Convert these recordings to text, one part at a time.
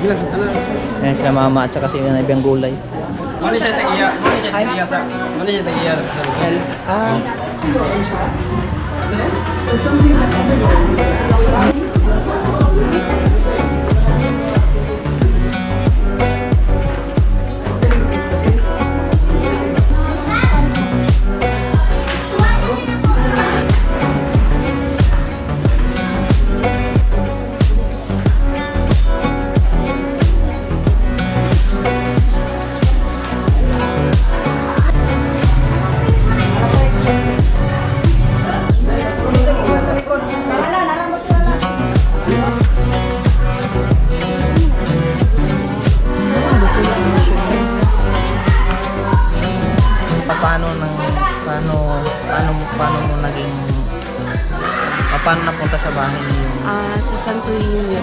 Ayan sila mama at saka si ibang gulay. Mali siya tagiya. Mali siya tagiya sa hotel. Ah. Paano mo naging paano napunta sa bahay niyo? Sa Santorini,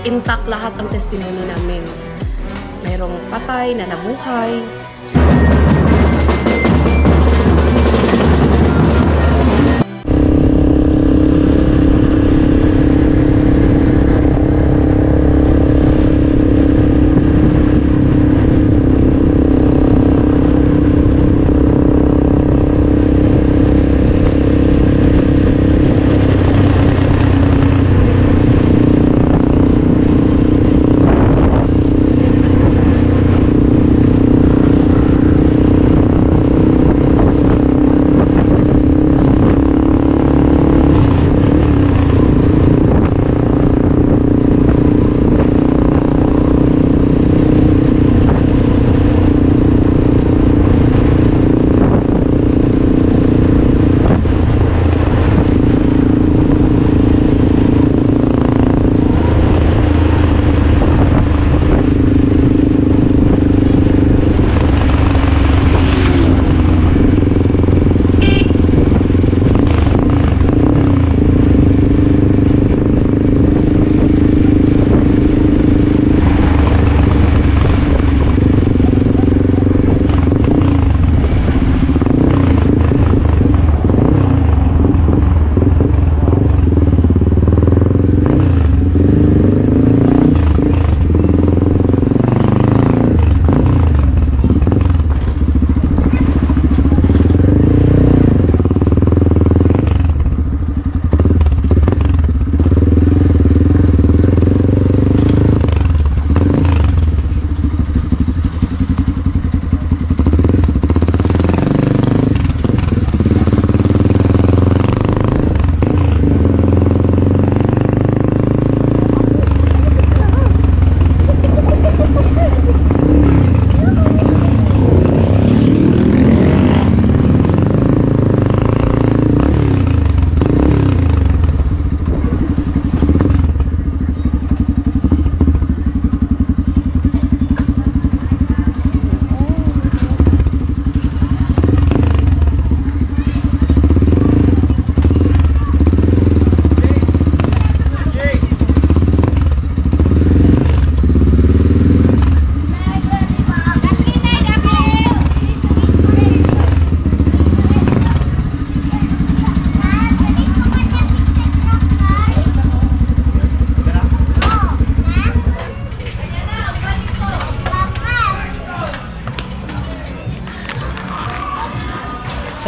intact lahat ang testimony namin. Mayroong patay na nabuhay.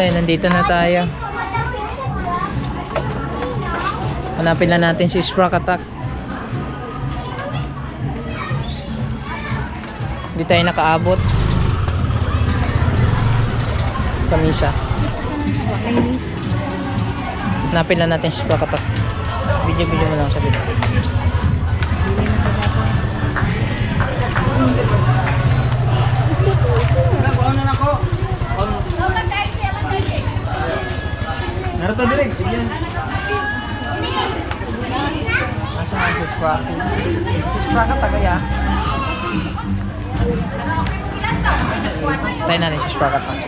So, nandito na tayo. Hanapin na natin si Sprack Attack. Hindi tayo nakaabot. Kamisa. Hanapin na natin si Sprack Attack. Video mo lang sa dito. Naruto direk. Asa na si Sprack? Si Sprack Attack kaya? Tayo natin si Sprack Attack.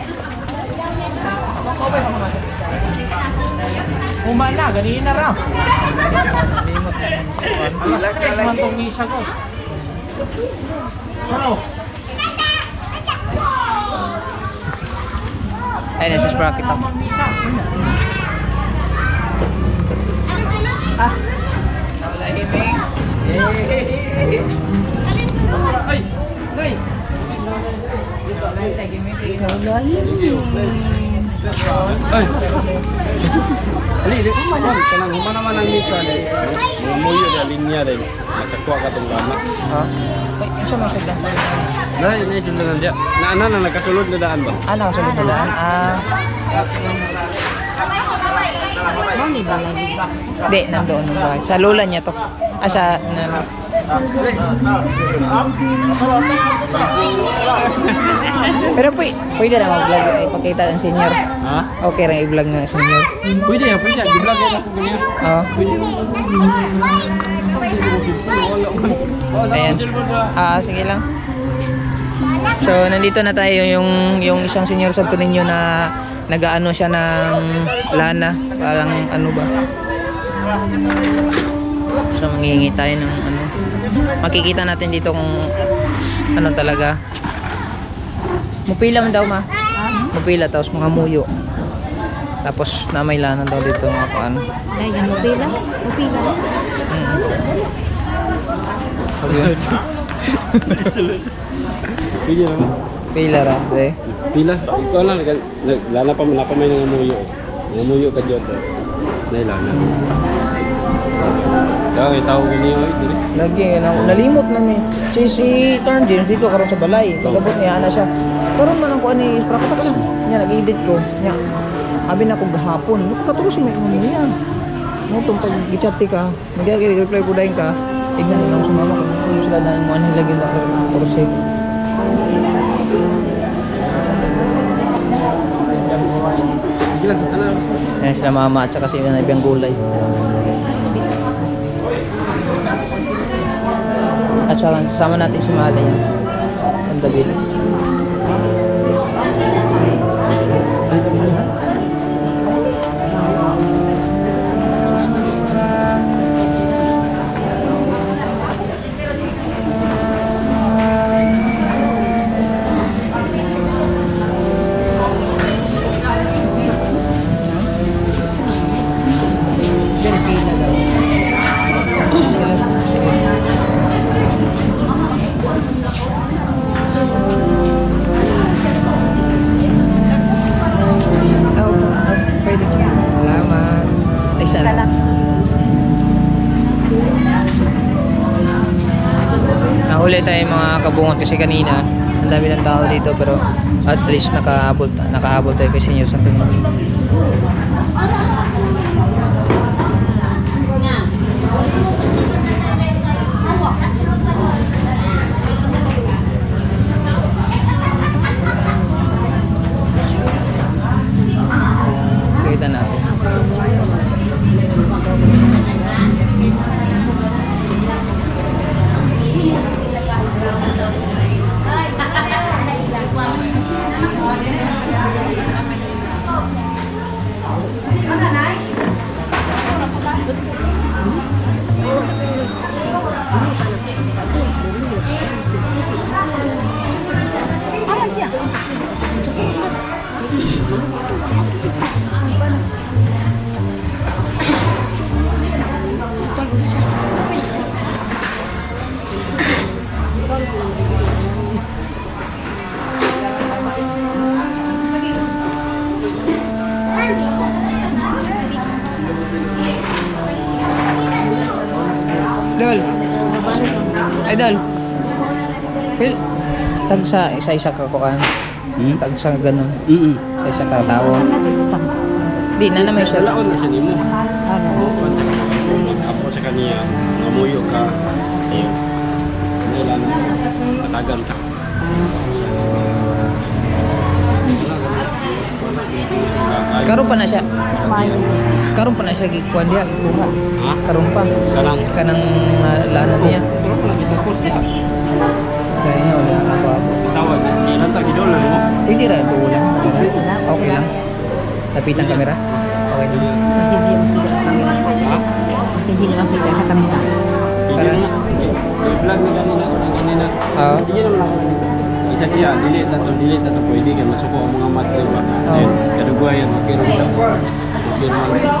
Kumain na, ganyan na raw. Limot na yung Alas tres man tong misa ko. Ano? Ayun na si Sprack Attack. Ah, Wala himing. Ay. Ali, di ko man kanang humana man ang misa dai. Mga muyo da linya dai. Nakakuha ka tong lama. Ha? Ay, isa mo siya. Dai, ni sundan dia. Na nakasulod na daan ba? Ano ang sunod na daan? Hindi, nandoon ang bahay. Sa lola niya to. Sa... Pero pwede na mag-vlog. Ipakita ang senior. Ha? Okay rin i-vlog ng senior. Pwede ya, pwede. Di-vlog yan ako ganyan. Oo. Pwede. Ayan. Sige lang. So, nandito na tayo yung isang senior Santo Niño na nag-aano siya ng lana. Parang ano ba? So, manghihingi tayo ng ano. Makikita natin dito kung ano talaga. Mupila man daw ma. Mupila tapos mga muyo. Tapos na may lana daw dito mga paano. Ay, mupila. Mupila. Pwede naman. Pila ra, de. Pila? Ikaw lang, lana pa may nangamuyo. Nangamuyo ka dyan. Dahil lana. Kaya tawag niyo ito rin. Lagi nalimot na ni. Si Turn James dito karon sa balay. Pagabot niya ana siya. Karon man ako ani isra ka lang. Nya nag-edit ko. Nya abi na ko gahapon. Katulog si may kuno niya. Mo tong pag gi-chat ka, nag-reply ko dayon ka. Tignan lang sa mama ko. Kung sila dahil mo ano lagi na kursi. Sige lang, ano? Yan sila mama at saka si ibang gulay. At saka sama natin si Malay. Ang David. Nahuli tayo mga kabungot kasi kanina ang dami ng tao dito pero at least nakaabot tayo kay Senyor Santo Niño. Kita natin. Idol. Idol. Pil. Tag sa isa ka kuan. Tag sa ganun. Sa isa ka tawo. Di na naman siya. Laon na siya nimo. Ako sa kaniya, ngamuyo ka. Ayun. Nila na matagal ka. Karon pa na siya. Karon pa na siya gikuan diha gikuha. Ha? Karon pa. Kanang lana niya. Pero pala gitapos niya. Kaya niya wala na ako. Tawag, ilan ta gidolan mo? Pwede ra ito lang. Okay lang. Lapitan kamera. Okay lang. Ha? Hindi na makita sa kamera. Parang i-vlog ni kanina. Oo. Sige naman ako dito. Isa niya, delete na to pwede kaya masuko ang mga mat diba? Oo. Kadugwayan, magkiro ta. Magkiro.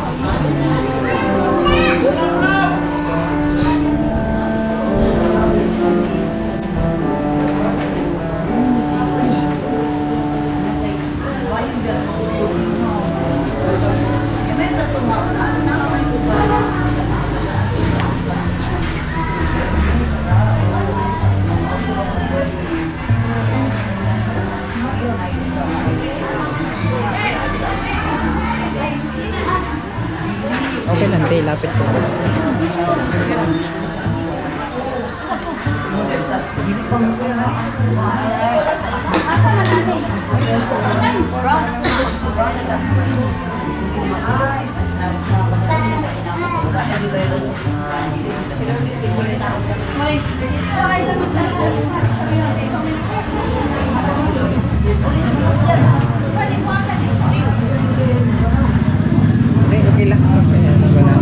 Hindi, okay lang. Ayan, wala.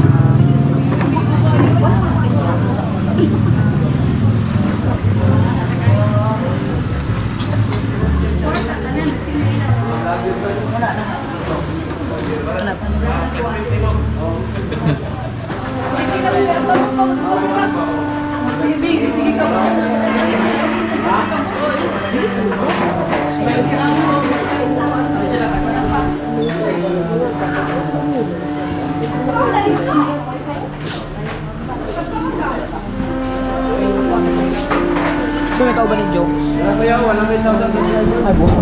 So, ikaw ba ni Joe? Kaya 100,000. Ay, buha.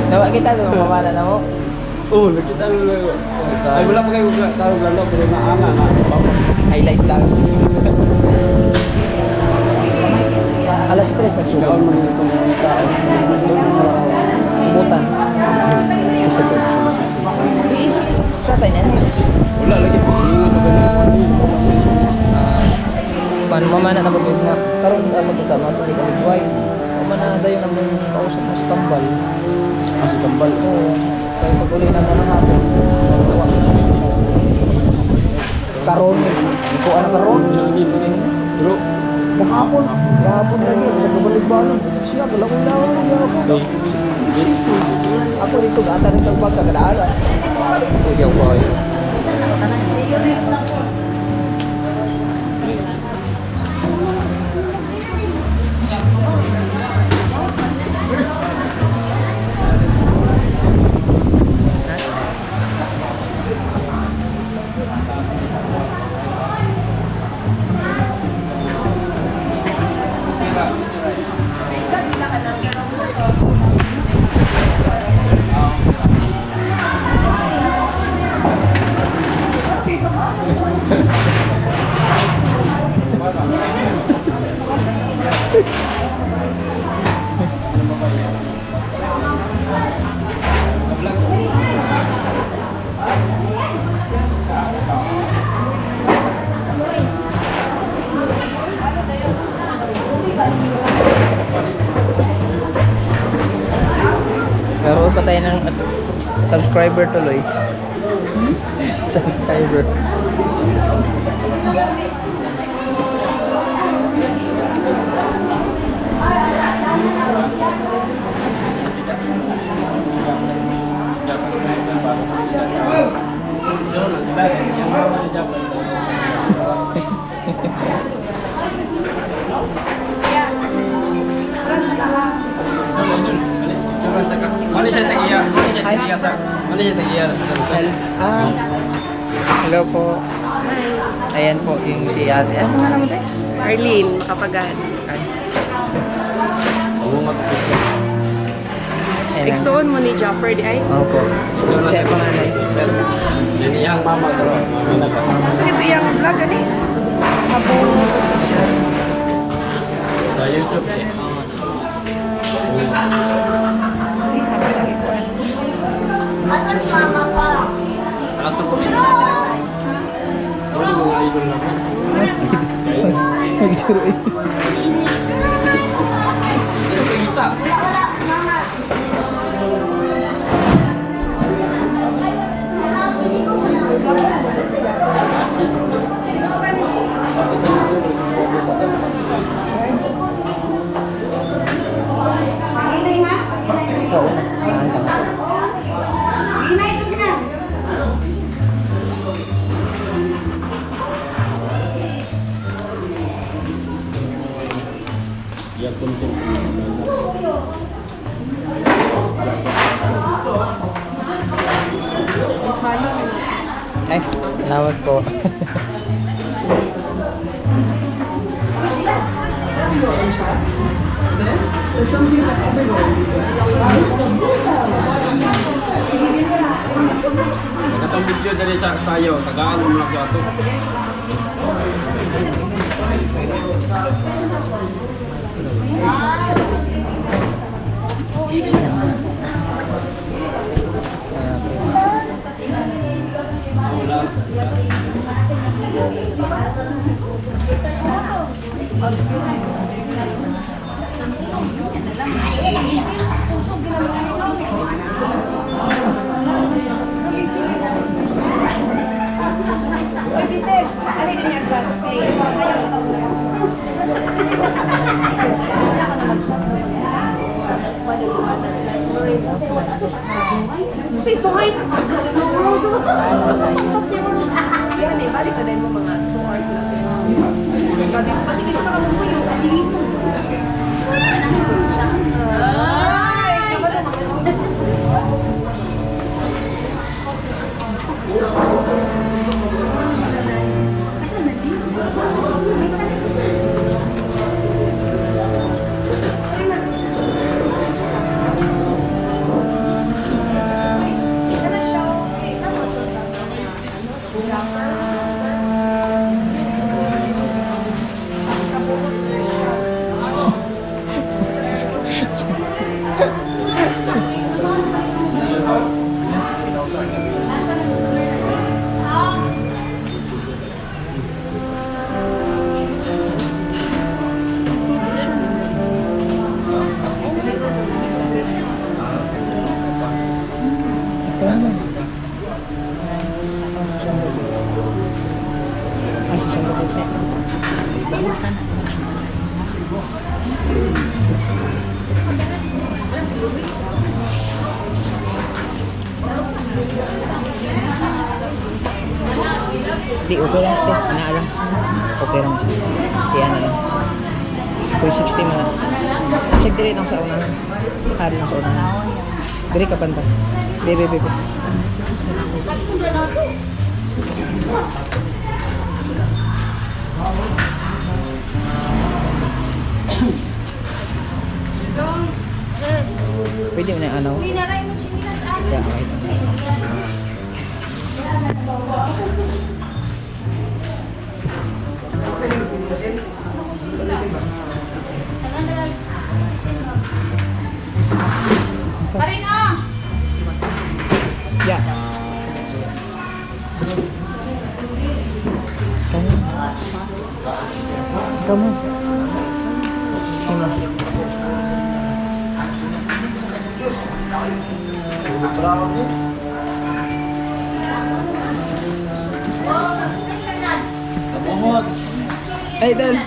Nawa kita doon, mamala na mo. Oo, nakita mo lang. Ay, wala pa kayo tarong lalo, pero naana na. Highlights lang. Alas 3 nagsubo. Ikaw man itong tao. Subutan. Iisi. Sa tayo niyan. Wala lagi. Ingat ko ganun. Mamana na babig na. Karoon magkakama ito. Buhay. Mamana dayon ang mong kausap mo sa tambal. Kasi tambal. Oo. Kaya pag uli na mga hapon. Karoon. Ito na karoon. Pero, Kahapon lagi. Sa kabalik-balik. Siya, galawin-lawin ang gapon. Ako dito, gata rin tagbag sa kadaalan. Kuyaw ko ay. Karoon pa tayo ng subscriber tuloy. Subscriber. Mali siya tagiya. Mali siya tagiya sa. Mali siya tagiya sa. Ah. Hello po. Ayan po yung si ate. Ano nga naman tayo? Arlene, Kapagan. Iksoon mo ni Jopper di ay? Opo. Siya yung panganay. Yan iyang mama pero mami na ka. So ito yung vlog gani? Sa YouTube siya. Tapos ang ikuan. Taas na po rin. Ito yung mga idol na po. Nag-sure eh. Kita. Oo. Yan content. Ay, salamat po. Katong video dari sa sayo, tagaan mo lang ko ato. Face to height. Yan eh, balik ka din mo mga 2 hours lang. Kasi dito na kami mo yung ay, naman naman. Di, okay lang ito. Naala. Okay lang siya. Kaya na lang. 360 mo na. Check diri lang sa unahan. Hari lang sa unahan. Diri ka banda. Bebe. Pwede mo na anaw. Kaya okay. Ya. Kamu. Sima. Hey, Dan.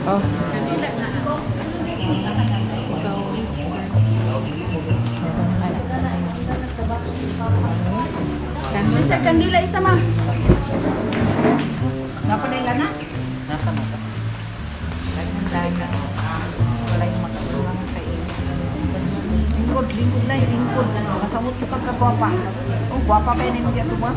Oh. Isa kandila isa ma. Napadala na? Nasa. Kandila. Wala yung makatulong kayo. Lingkod na. Masamot ko kang kagwapa. Oh, gwapa kayo na yung dito ba?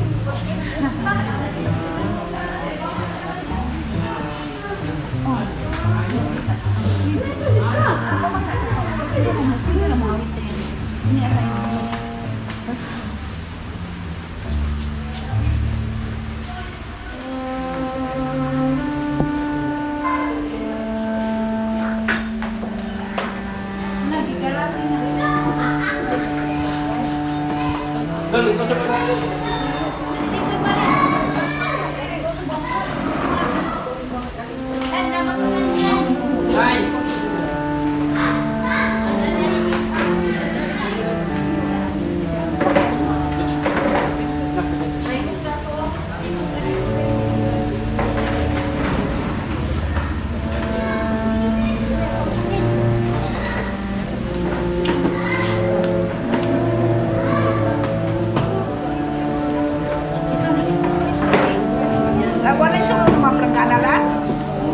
Wala yung sulod ng mga prangkanalan?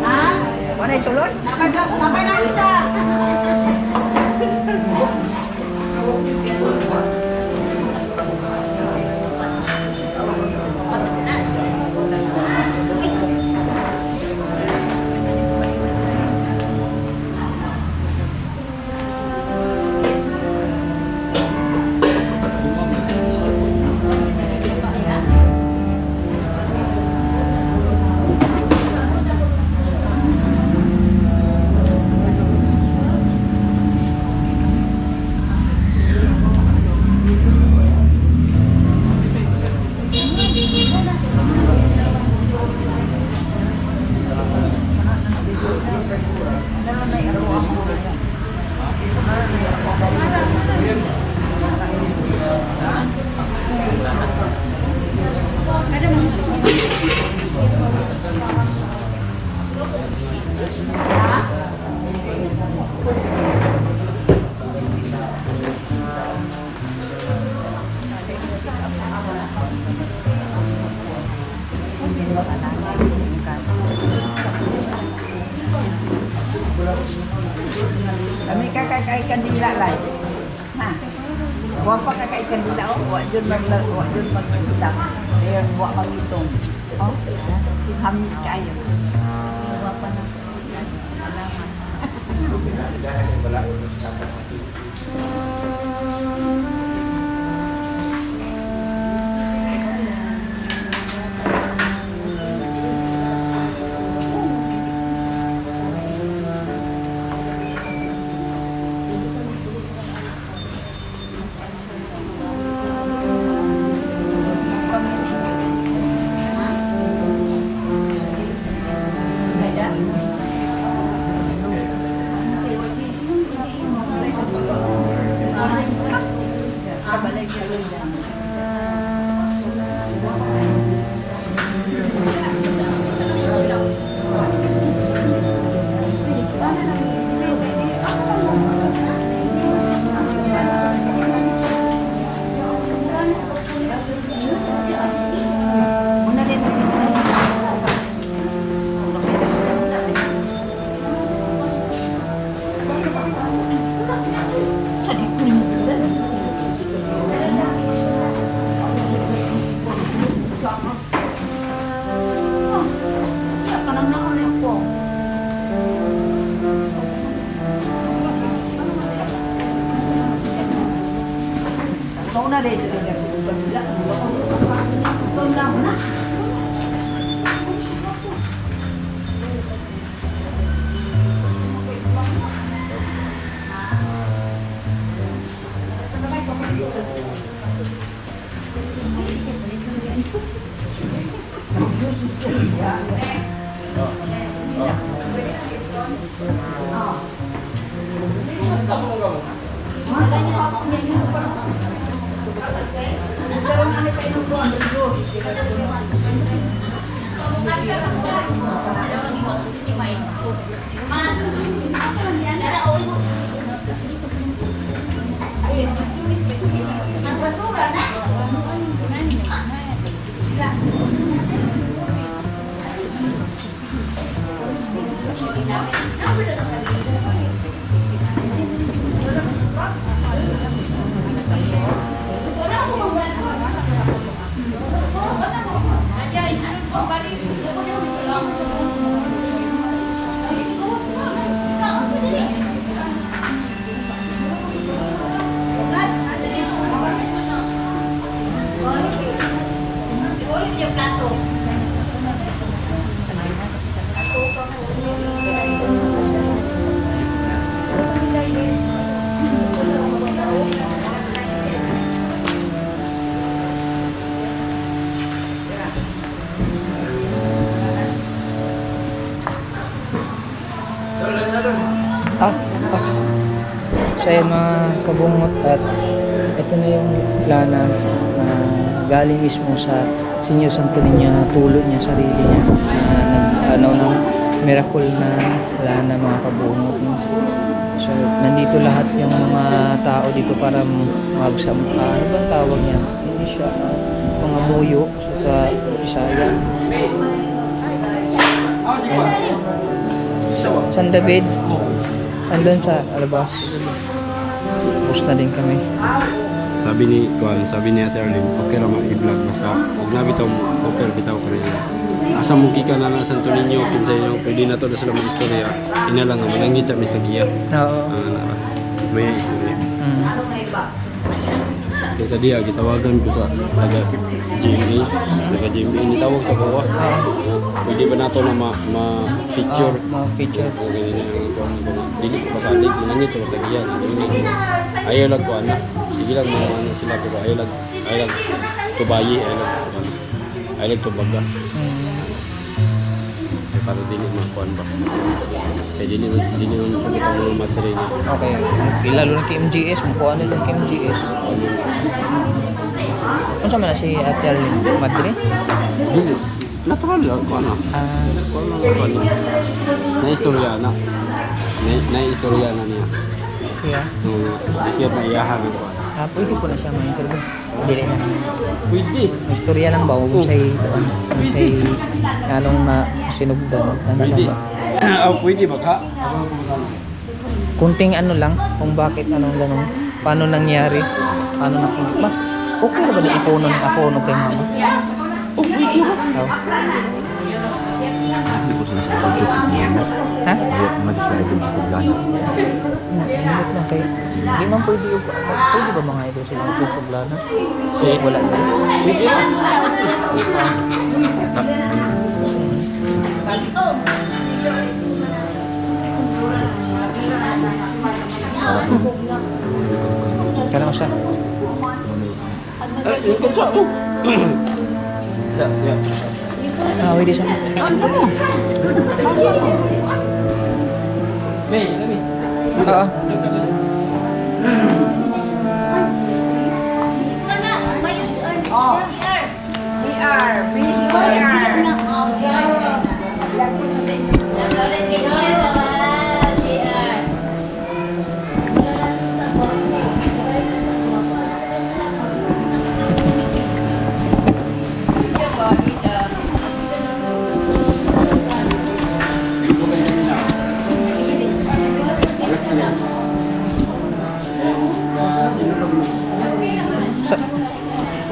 Ha? Wala yung sulod? Tapay na isa! Kami kakay kandila lang. Ha. Wa pa kakay kandila o wa jud magkita. Ayon wa magitong. Oh. Hamis kayo. Wa pa na. Una de ellos, Ah. So yan mga kabungot at ito na yung plana na galing mismo sa Senyor Santo Niño na tulot niya sarili niya na ng miracle na plana mga kabungot. So nandito lahat yung mga tao dito para ano bang tawag niya? Hindi siya mga muyo sa Bisaya. San David. Andun sa alabas. Post na din kami. Sabi ni Ate Arlene, okay ra i-vlog basta huwag na bitaw offer bitaw ko rin. Asa mo kika na ng Santo Niño kinsa inyo pwede na to na sila mag-istorya. Ina lang nga malangit sa Mr. Gia. Oo. May istorya. Kaya sa dia gitawagan ko sa GMA, nitawag sa kuha. Pwede ba nato na ma-picture? Mga picture. Okay, dili ko pagkalig, malangit sa Mr. Gia. Ayaw lang ko anak. Sige lang mga ano sila ko ba. Ayaw lang tubayi, ayaw lang tubaga. Para dili magkuhan ba. Kaya dili man siya kita mga material niya. Okay. Lalo na kay MGS. Mukha na lang kay MGS. Ano sa man na si Ate Arlene? Madre? Dili. Natural lang ko ano. Kung ano ko ano. Na-istorya na. Na-istorya na niya. Siya? Siya na iyahan ko. Pwede po na siya ma-interview. Dili na. Pwede. May istorya lang ba? Huwag siya'y anong masinugdan. Ano lang Pwede. ba? Pwede ba ka? Kunting ano lang. Kung bakit anong ganun. Paano nangyari. Paano ba? Okay na ba na ipuno kay mama? Oh, pwede ba? Oh. Hindi ko sinasabi ko sa mga Ha? ayaw ko mag-describe sa problema. Ingat lang kay. Hindi man pwede yung... Pwede ba mga idol sila magpusublana? Wala na. Pwede ba? Kailangan siya. Yung kansa mo. Ya. Pwede siya. May. Oo.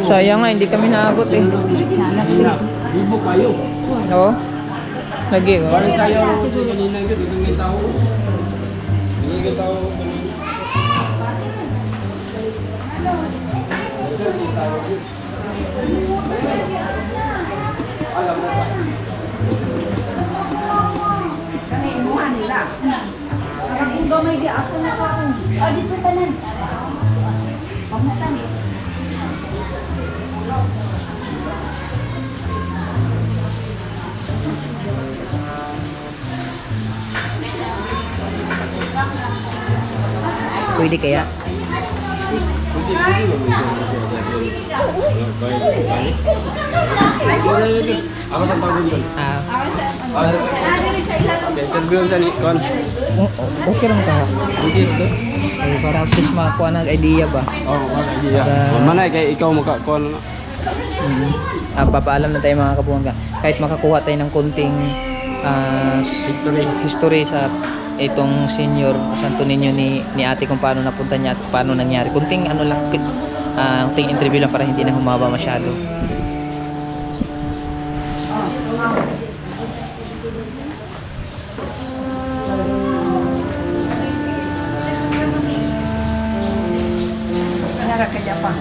Sayang nga, hindi kami naabot eh. Libo kayo. Oo. Lagi oh. Parang sayo ako ito kanina yun. Ito yung tao. Ito yung tao. Alam mo ba? Kami imuhan nila. Kung gamay di asa na ka. Dito tanan. Pamutan eh. Pwede kaya? Ako sa pagod doon. Interview sa ni Kon. Okay lang ka. Eh, para at least makakuha ng idea ba? Oo, idea. Manay kay ikaw makakuha na. Papaalam na tayo mga kabuhangga. Kahit makakuha tayo ng konting history sa itong Senyor Santo Niño ni ate kung paano napunta niya at paano nangyari. Kunting ano lang, kunting interview lang para hindi na humaba masyado. Nara kaya pa.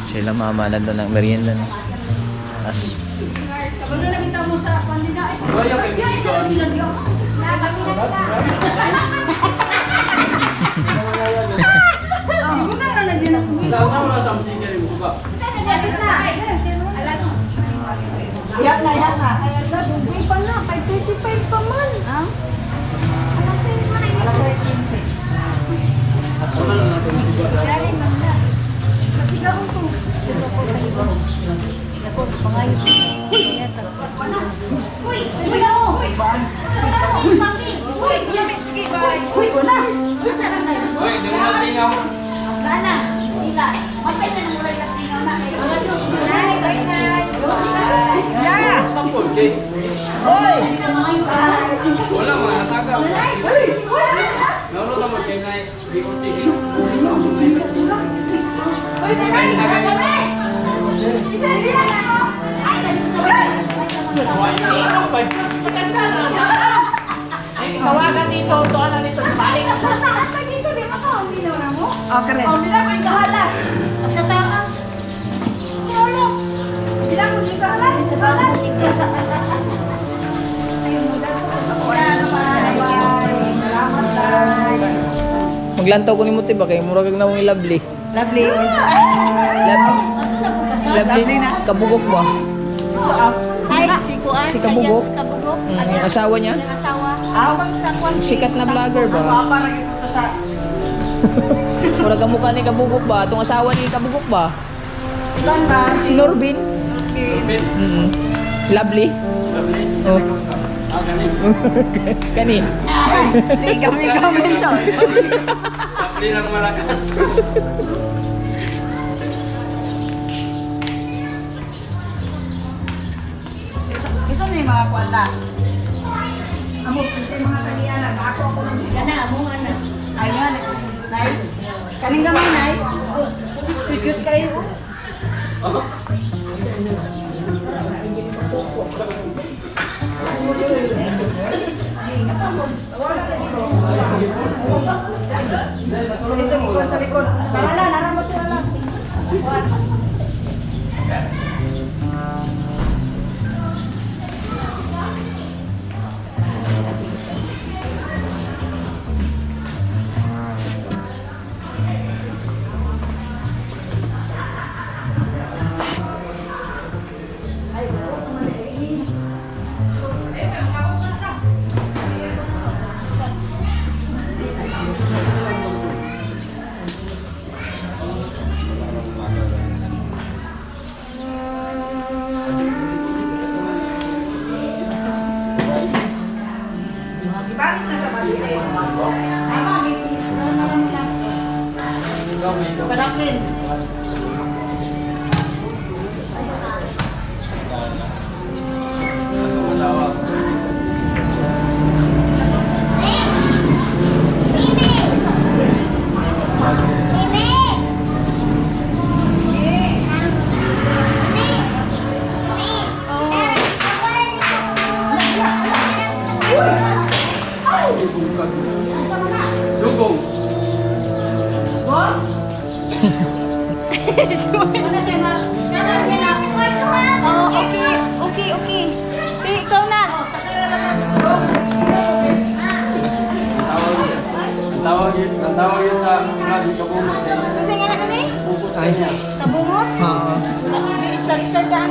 Sila mama nandun ng merienda na. As Iyak na, iyak na. May pa na, 5:35 pa man. Ha? Alas 6 man ay Alas 6:15. Dari man na. Masigaw ko. Ako, pangayon. Uy! Sigaw! Uy! Uy! Sige, bye. Uy, wala. Nasa sa kayo? Uy, di mo natingaw. Gana, sila. Mapay na mula yung tingaw na kayo. Nay, bye nay. Yeah. Tampol, Jay. Hoy. Wala, mga natagaw. Uy. Nauro naman kay Nay. Bikuti. Uy, tagay. Tagay. Tawagan dito, doon na nito. Balik. Okay rin. Bila ko yung kahalas. Sa taas. Solo. Bila ko yung kahalas. Kahalas. Ayun mo lang. Salamat tayo. maglantaw ko ni mo tiba kay murag na mong lovely. Lovely. Lovely na. Kabugok ba? Ay, si Kuan. Si Kabugok? Kabugok. Yung asawa niya? Yung asawa. Awang sa Kuan. Sikat na vlogger ba? Parang ito sa... Murag ang mukha ni Kabugok ba? Itong asawa ni Kabugok ba? Silan ba? Si Norbin? Robin. Lovely? Lovely. Oh. Ah, galing. Kanin? Si kami siya. Lovely lang malakas. Isa na yung mga kwanta. Amo, sa mga kaniyanan. Ako ng Gana, mo ana. Ay nga, Nay. Kaning gamay, Nay. Cute kayo. Dito, ikuan sa likod. Parala, naramos sila lang. Ibalik na sa bali. Ay, mami. Panaklin. Lugong. Oh, okay. Okay, okay. Ikaw na. Ang tawag yun sa Grabe Kabungot. Kasi nga na kami? Focus sa niya. Tabungot? Oo. Subscribe ka.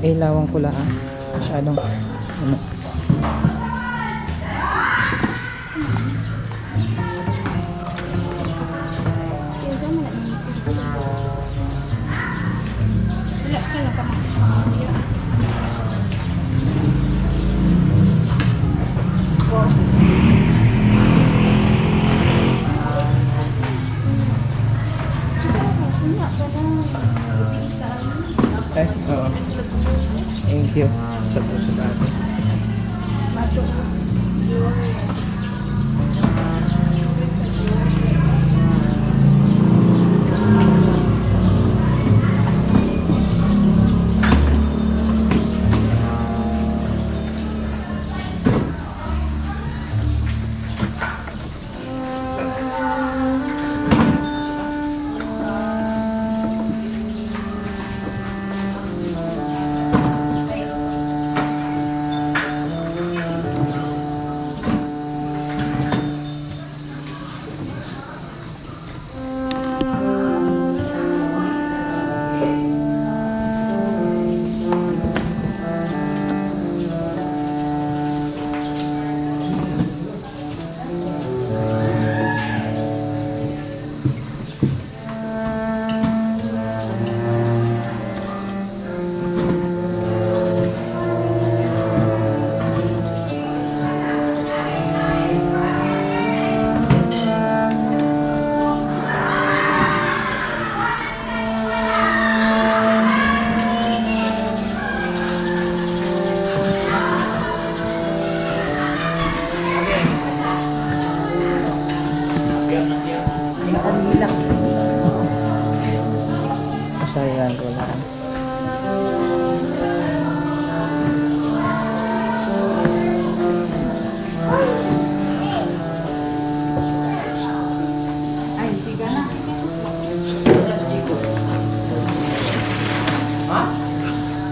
Ilawang pula ah. Masyadong ano. Oo. Thank you. Sa puso natin. Sayang ko lang. Ay, siga na.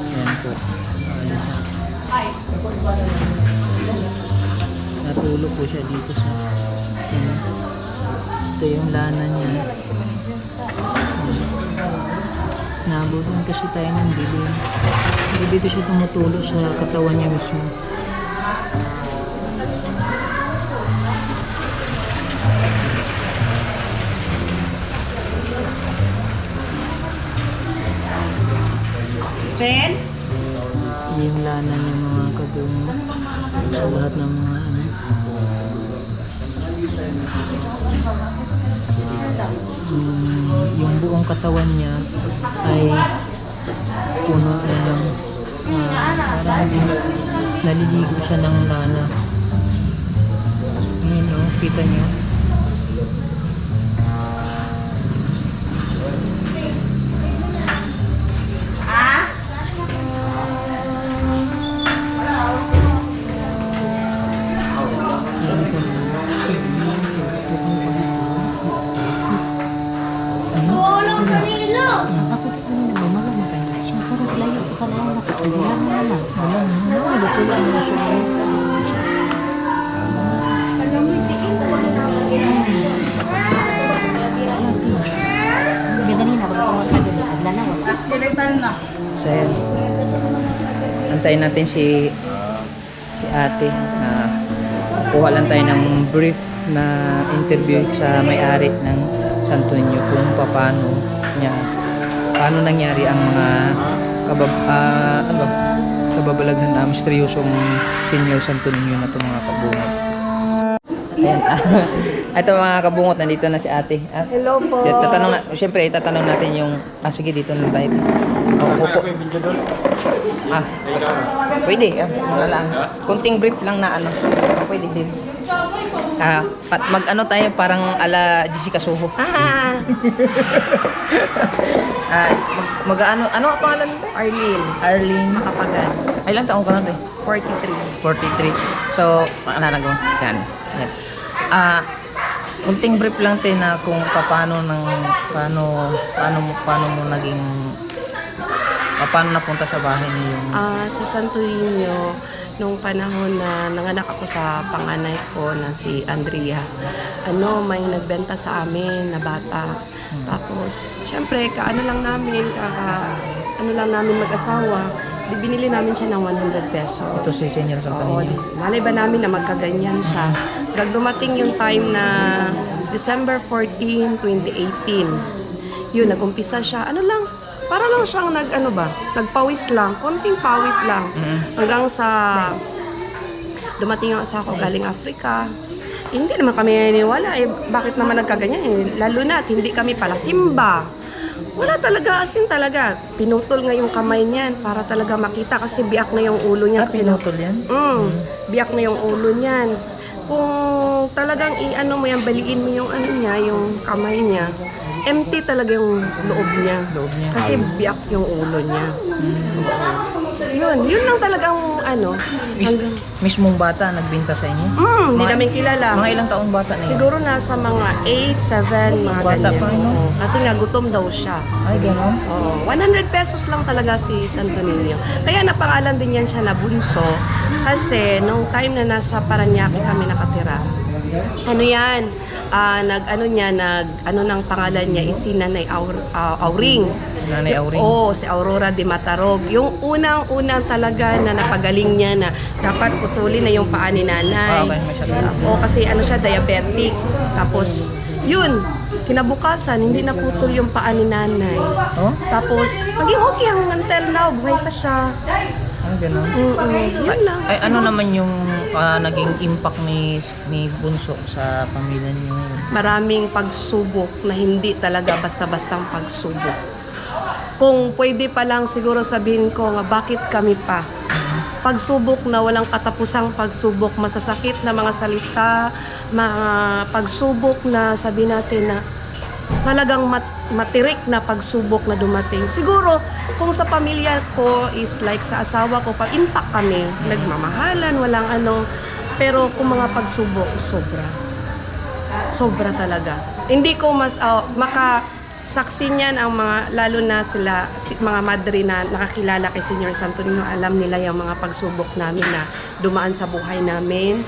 Yan po. Alis na. Natulog po siya dito sa ito yung lana niya. Nabutan kasi tayo ng dilim. Dito siya tumutulo sa katawan niya mismo. Sen? Yung lana niya mga kabungo sa lahat ng mga ano. Yung buong katawan niya ay puno na ng parang naliligo siya ng lana. Ngayon o, kita niyo. Tulong kanilo! So yan. Antayin natin si ate. Kuha lang tayo ng brief na interview sa may-ari ng Santo Niño kung paano nangyari ang mga kababalaghan na misteryosong Senior Santo Niño na ito mga kabungot. Ayan. Ito mga kabungot, nandito na si ate. Hello po. Siyempre itatanong natin yung sige dito na tayo. Pwede. Wala lang. Kunting brief lang na ano. Pwede din. Mag-ano tayo parang ala Jessica Soho. Mag-ano ang pangalan mo? Arlene Makapagan. Ay, ilang taong ka na tayo? 43. So, nagawa. Yan. Kunting brief lang tayo na kung paano napunta sa bahay niyo. Sa Santo Niño, nung panahon na nanganak ako sa panganay ko na si Andrea, may nagbenta sa amin na bata. Tapos, syempre, ano lang namin mag-asawa, binili namin siya ng 100 pesos. Ito si Senior Santo Oo, Niño. malay ba namin na magkaganyan siya. Pag dumating yung time na December 14, 2018, yun, nag-umpisa siya. Ano lang, para lang siyang nagpawis lang, konting pawis lang. Hanggang sa dumating ang asawa ko galing Africa. Hindi naman kami naniniwala bakit naman nagkaganyan lalo na at hindi kami pala simba. Wala talaga, asin talaga. Pinutol nga yung kamay niyan para talaga makita kasi biyak na yung ulo niya. Pinutol yan? Biyak na yung ulo niyan. Kung talagang i-ano mo yan, baliin mo yung niya, yung kamay niya, empty talaga yung loob niya. Kasi biyak yung ulo niya. Yun lang talagang Mismong bata nagbenta sa inyo? Hindi Mga- namin kilala. Mga ilang taong bata na yun? Siguro nasa mga 8, 7, mga Bata ganyan. pa, no? Oo, kasi nga gutom daw siya. Ay, gano'n? Oo, 100 pesos lang talaga si Santo Niño. Kaya napangalan din yan siya na Bunso. Kasi nung time na nasa Parañaque kami nakatira, ng pangalan niya is si Nanay Auring. Nanay Auring? Oo, si Aurora de Matarog. Yung unang-unang talaga na napagaling niya na dapat putulin na yung paa ni nanay. Okay, may sakit. Oo, kasi siya, diabetic. Tapos, yun, kinabukasan, hindi naputol yung paa ni nanay. Oh? Tapos, naging okay hanggang until now, buhay pa siya. Ay, gano'n? Yun lang. Ay, ano naman yung naging impact ni Bunso sa pamilya niyo? Maraming pagsubok na hindi talaga basta-bastang pagsubok. Kung pwede pa lang siguro sabihin ko nga bakit kami pa. Pagsubok na walang katapusang pagsubok, masasakit na mga salita, mga pagsubok na sabihin natin na talagang matirik na pagsubok na dumating. Siguro, kung sa pamilya ko is like sa asawa ko, impact kami, nagmamahalan, walang pero kung mga pagsubok, sobra talaga. Hindi ko makasaksi niyan ang mga, lalo na sila, mga madre na nakakilala kay Senior Santo Niño, alam nila yung mga pagsubok namin na dumaan sa buhay namin.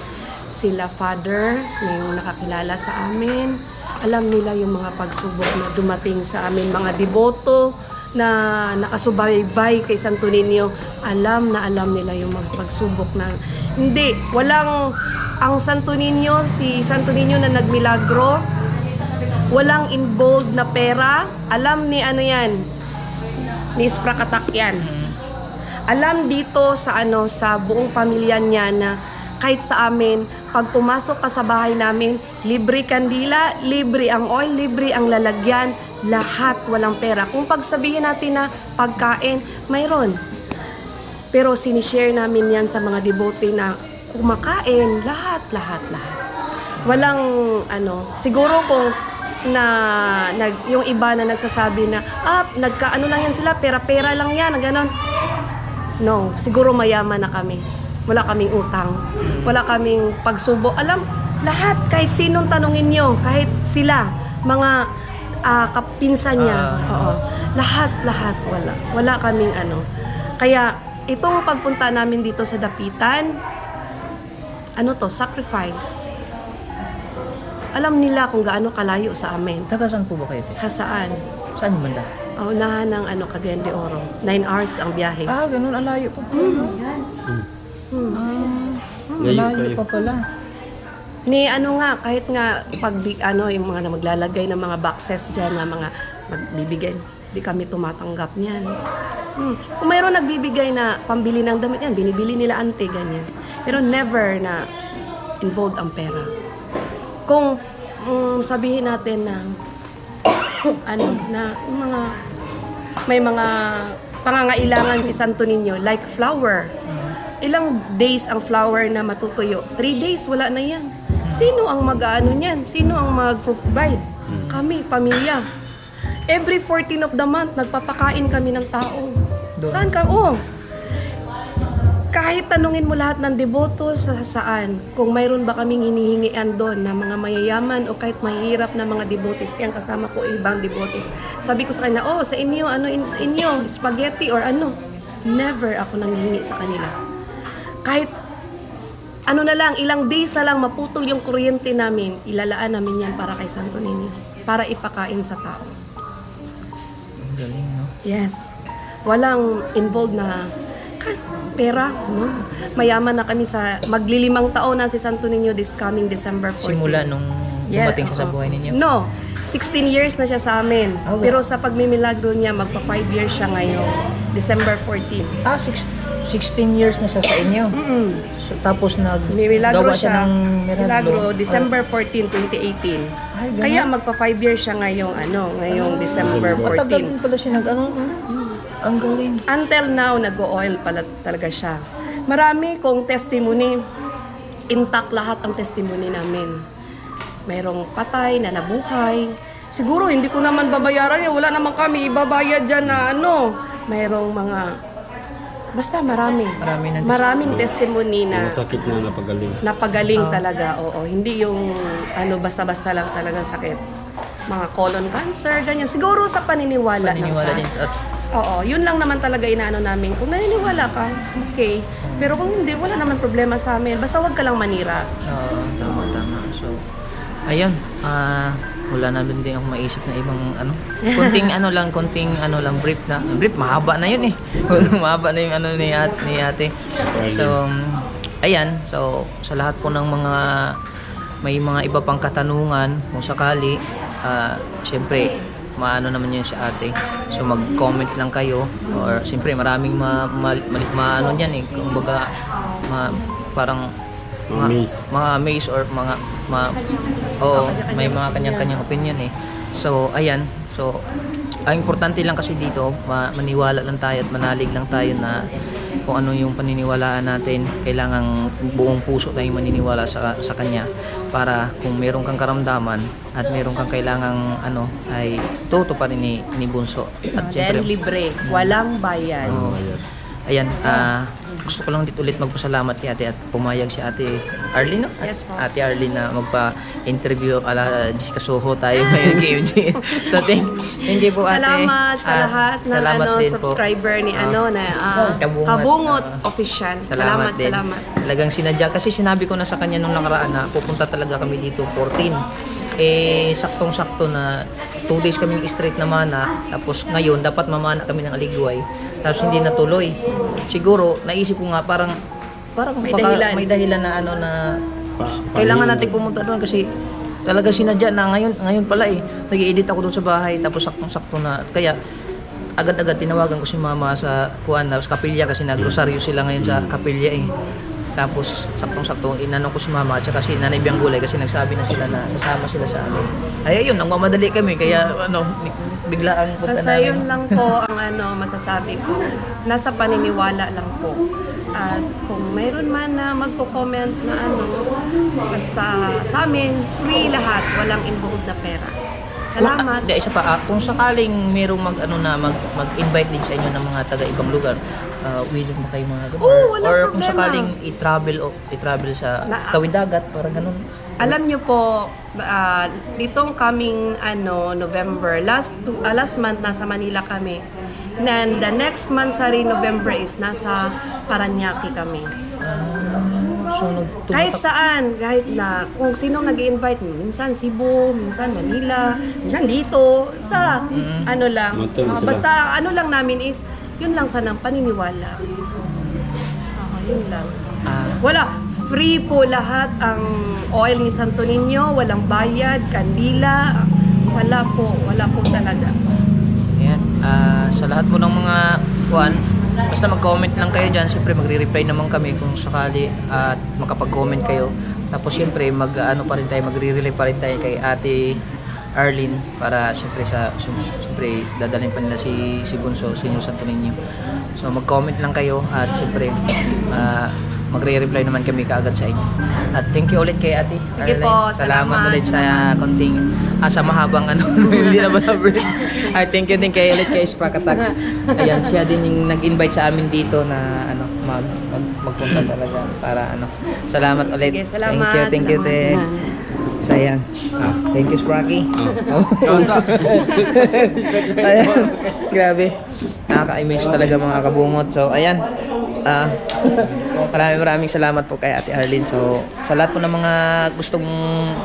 Sila Father, yung nakakilala sa amin, alam nila yung mga pagsubok na dumating sa amin, mga deboto na nakasubaybay kay Santo Niño, alam nila yung mga pagsubok na ang Santo Niño, si Santo Niño na nagmilagro, walang involved na pera, alam ni ni Ispra Katak yan. Alam dito sa sa buong pamilya niya na kahit sa amin, pag pumasok ka sa bahay namin, libre kandila, libre ang oil, libre ang lalagyan, lahat walang pera. Kung pagsabihin natin na pagkain, mayroon. Pero sinishare namin yan sa mga devote na kumakain, lahat. Walang siguro kung yung iba na nagsasabi na, nagkaano lang yan sila, pera-pera lang yan, ganon. No, siguro mayaman na kami. Wala kaming utang. Wala kaming pagsubo. Alam, lahat, kahit sinong tanungin nyo, kahit sila, mga kapinsan niya, lahat, wala. Wala kaming Kaya, itong pagpunta namin dito sa Dapitan, sacrifice. Alam nila kung gaano kalayo sa amin. Taga saan po ba kayo? Saan? Saan yung banda? Unahan ng Cagayan de Oro. 9 hours ang biyahe. Ganun, alayo pa po. Layo Alayo kayo. pa pala. Ni kahit nga pag yung mga maglalagay ng mga boxes dyan na mga magbibigay, di kami tumatanggap niyan. Kung mayroon nagbibigay na pambili ng damit yan, binibili nila ante, ganyan. Pero never na involved ang pera. Kung sabihin natin na may mga pangangailangan si Santo Niño like flour. Ilang days ang flour na matutuyo? 3 days, wala na yan. Sino ang mag-ano niyan? Sino ang mag-provide? Kami, pamilya. Every 14 of the month, nagpapakain kami ng tao. Doon? Saan ka? Kahit tanungin mo lahat ng deboto saan, kung mayroon ba kaming hinihingian doon na mga mayayaman o kahit mahirap na mga devotees, kaya kasama ko ibang devotees. Sabi ko sa kanya, sa inyo, sa inyo, spaghetti or Never ako nanghihingi sa kanila. Kahit ilang days na lang maputol yung kuryente namin, ilalaan namin yan para kay Santo Niño, para ipakain sa tao. Galing, no? Yes. Walang involved na pera, no? Mayaman na kami sa maglilimang taon na si Santo Niño this coming December 14. Simula nung dumating siya sa oo. buhay ninyo? No, 16 years na siya sa amin. Oh, wow. Pero sa pagmimilagro niya, magpa 5 years siya ngayong December 14. 16 years na siya sa inyo. So, tapos Milagro naggawa siya ng Milagro, December 14, 2018. Ay, ganun. Kaya magpa 5 years siya ngayong December Matagal 14. din pala siya ang galing. Until now, nag-o-oil pala talaga siya. Marami kong testimony. Intact lahat ang testimony namin. Mayroong patay na nabuhay. Siguro hindi ko naman babayaran yan. Wala naman kami ibabayad dyan na mayroong mga... Basta marami. Maraming testimony na Masakit na napagaling. napagaling talaga. Oo, hindi yung basta-basta lang talagang sakit. Mga colon cancer, ganyan. Siguro sa paniniwala. Paniniwala din. At Oo, yun lang naman talaga inaano namin. Kung naniniwala ka, okay. Pero kung hindi, wala naman problema sa amin. Basta wag ka lang manira. tama. So, ayun. Wala na din akong maisip na ibang konting brief na. Brief, mahaba na yun eh. Mahaba na yung ni ate. So, ayan. So, sa lahat po ng may mga iba pang katanungan, kung sakali, syempre, maano naman yun sa ate. So, mag-comment lang kayo. Or, syempre, maraming maano dyan eh. Kumbaga, parang mga amaze or may mga kanyang-kanyang opinion eh. So, ayan. So, ang importante lang kasi dito, maniwala lang tayo at manalig lang tayo na kung ano yung paniniwalaan natin, kailangang buong puso tayong maniniwala sa kanya para kung meron kang karamdaman at meron kang kailangang ay toto pa rin ni Bunso. At Then libre, walang bayad. Ayan, gusto ko lang dito ulit magpasalamat kay ate at pumayag si ate Arlene, no? Yes, po. Ate Arlene na magpa-interview ala Jessica Soho tayo ngayon kay Eugene. So, thank you po ate. Salamat sa lahat ng salamat din po. subscriber ni Kabungot. Kabungot Official. Salamat din. Salamat. Talagang sinadya. Kasi sinabi ko na sa kanya nung nakaraan na pupunta talaga kami dito 14. Saktong-sakto na 2 days kaming straight na mana. Tapos ngayon, dapat mamana kami ng Aligway. Tapos hindi natuloy. Siguro, naisip ko nga parang may dahilan na na kailangan natin pumunta doon kasi talaga sinadya na ngayon pala eh. Nag-i-edit ako doon sa bahay tapos saktong-sakto na. Kaya agad-agad tinawagan ko si mama sa kapilya kasi nagrosaryo sila ngayon sa kapilya eh. Tapos saktong-sakto inano ko si mama at saka si Nanay Bianggulay kasi nagsabi na sila na sasama sila sa amin. Ay ayun, nagmamadali kami kaya biglaan punta Basta namin. yun lang po ang masasabi ko. Nasa paniniwala lang po. At kung mayroon man na magko-comment na basta sa amin, free lahat, walang involved na pera. Salamat. Isa pa, kung sakaling merong mag-invite din sa inyo ng mga taga-ibang lugar, willing ba kayo mga ganun? Oo, walang Or kung problema. sakaling i-travel sa tawid dagat, para ganun. Alam niyo po, ditong coming November, last month nasa Manila kami. And the next month sa November is nasa Paranaque kami. So, Kahit saan, kahit na kung sinong nag-i-invite, minsan Cebu, minsan Manila, minsan dito, sa lang. Matulog sila. Basta lang namin is, yun lang sanang paniniwala. Yun lang. Wala. Free po lahat ang oil ni Santo Niño, walang bayad, kandila, wala po talaga. Ayan. Sa lahat po ng mga basta mag-comment lang kayo dyan. Siyempre magre-reply naman kami kung sakali at makapag-comment kayo. Tapos siyempre magre-relay pa rin tayo kay Ate Arlene para siyempre dadalhin pa nila si Bunso, si Santo Niño. So mag-comment lang kayo at siyempre magre-reply naman kami kaagad sa inyo. At thank you ulit kay Ate Sige Arlene. po, Salamat salamat. ulit sa konting sa mahabang hindi na ba-break. At thank you din kay ulit kay Sprakatak. Ayan, siya din yung nag-invite sa amin dito na magpunta talaga para Salamat ulit. Sige, salamat. Thank you, te. So, ayan. Thank you, Spracky. Ayan. Grabe. Nakaka-image talaga mga kabungot. So, ayan. Maraming salamat po kay Ate Arlene. So, sa lahat po ng mga gustong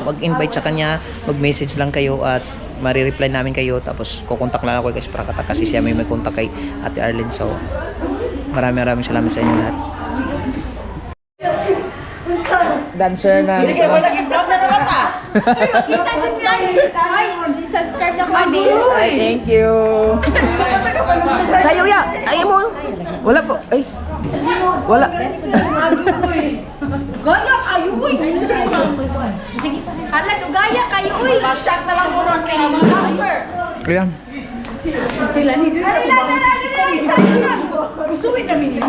mag-invite sa kanya, mag-message lang kayo at mari-reply namin kayo. Tapos, kukontak lang ako kay Sprakatak kasi siya may contact kay Ate Arlene. So, Maraming salamat sa inyo lahat. Dancer na. Hindi kayo nag-vlog na naman ta. Subscribe na ko, Adi. Ay, thank you. Sayo ya. Ay mo. Wala po. Ay. Wala. Gaya kayo, uy. Sige. Hala, gaya kayo, uy. Masyak na lang mo ron kaya mga sir. Ayan. Suwi kami niyo.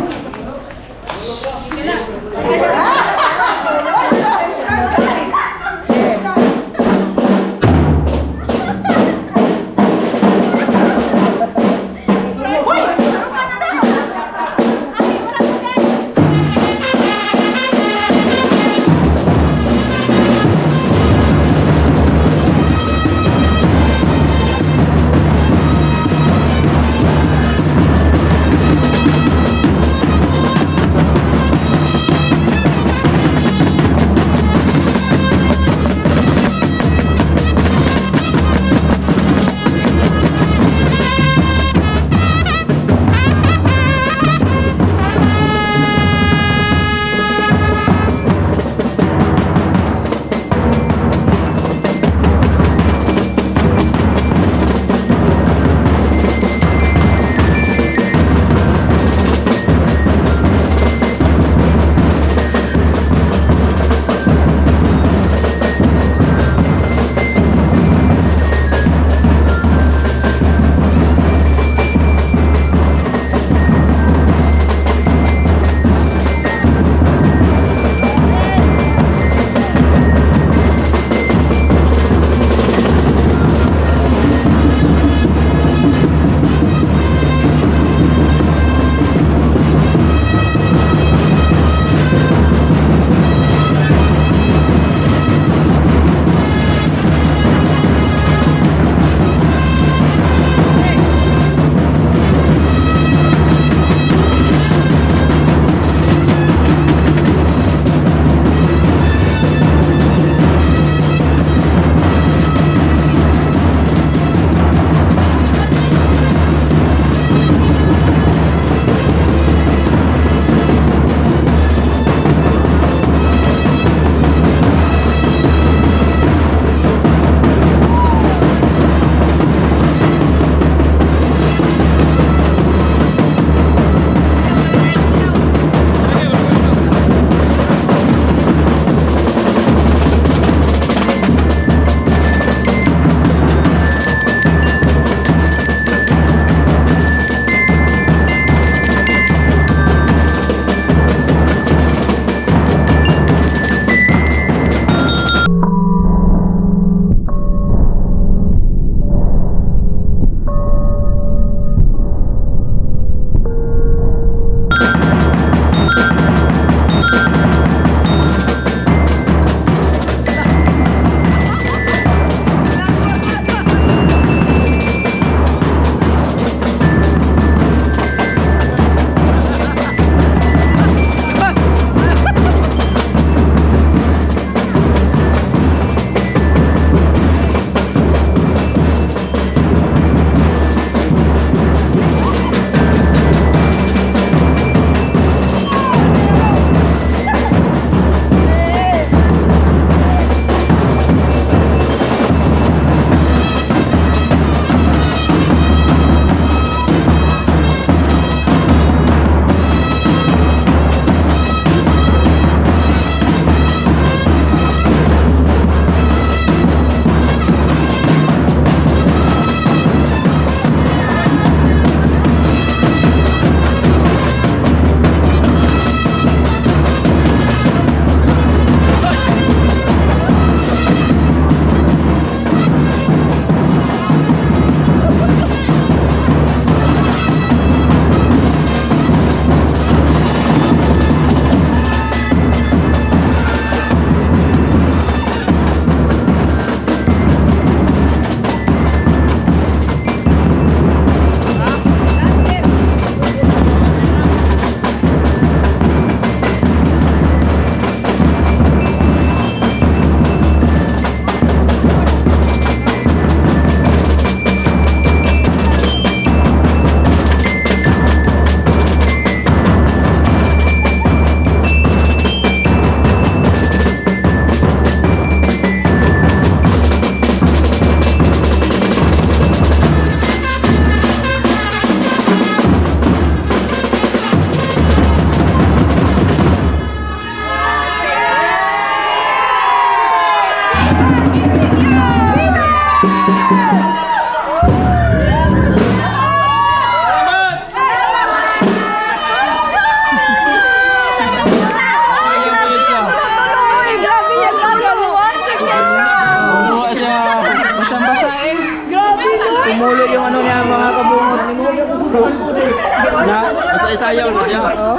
isayaw na siya. Oh.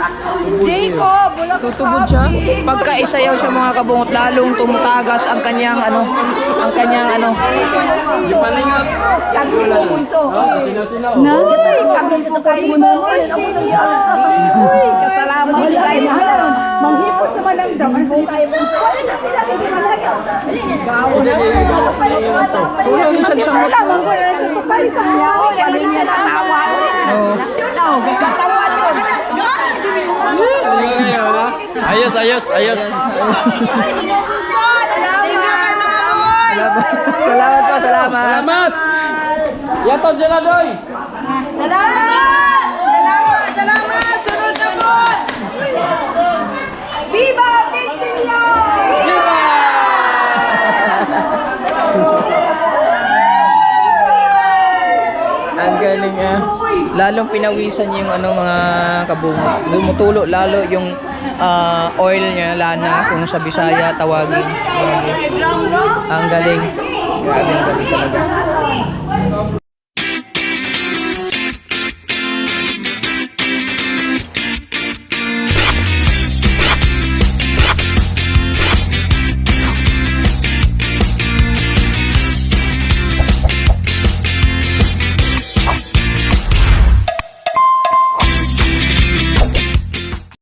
Jacob, wala ka Tutubod siya. Pagka isayaw siya mga kabungot, lalong tumutagas ang kanyang Yung paningat. Wala na. Oh, sinaw-sinaw. Kami sa kayo mo naman. Ako nang uy, kasalamat tayo mahal. Manghipos naman ang daman sa tayo. Wala na sila kikimalayo. Bawo na. tulong yung sa samot. Lamang ko na sa tukay sa niya. Paling sa tawa. Oh. Katawa yun. Ayos, ayos, ayos. Salamat po, salamat. Salamat! Yaton sila, Doy! Salamat! Sunod na po! Viva Victoria! Viva! Ang galing lalong pinawisan niya yung mga kabungot. Dumutulo lalo yung oil niya, lana, kung sa Bisaya tawagin. Ang galing. Grabe, ang galing talaga.